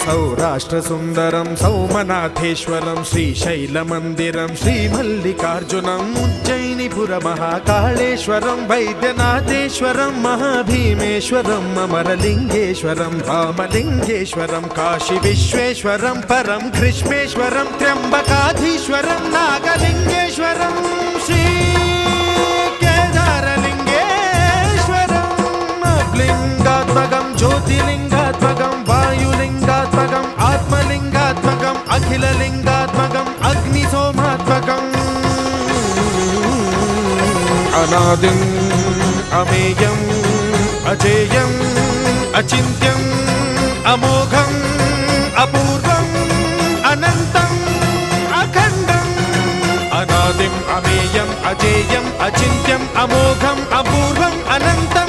सौराष्ट्रसुन्दरं सौमनाथेश्वरं श्रीशैलमन्दिरं श्रीमल्लिकार्जुनम् उज्जयिनीपुरमहाकाळेश्वरं वैद्यनाथेश्वरं महाभीमेश्वरम् अमरलिङ्गेश्वरं रामलिङ्गेश्वरं काशीविश्वेश्वरं परं कृष्णेश्वरं त्र्यम्बकाधीश्वरं नागलिङ्गेश्वरं श्री लिंगात्मकं ज्योतिलिंगात्मकं वायुलिंगात्मकं आत्मलिंगात्मकं अखिललिंगात्मकं अग्निसोमात्मकं अनादिं अमेयं अजेयं अचिन्त्यं अमोघं अपूर्वं अनन्तं अखण्डं अनादिं अमेयं अजेयं अचिन्त्यं अमोघं अपूर्वं अनन्तं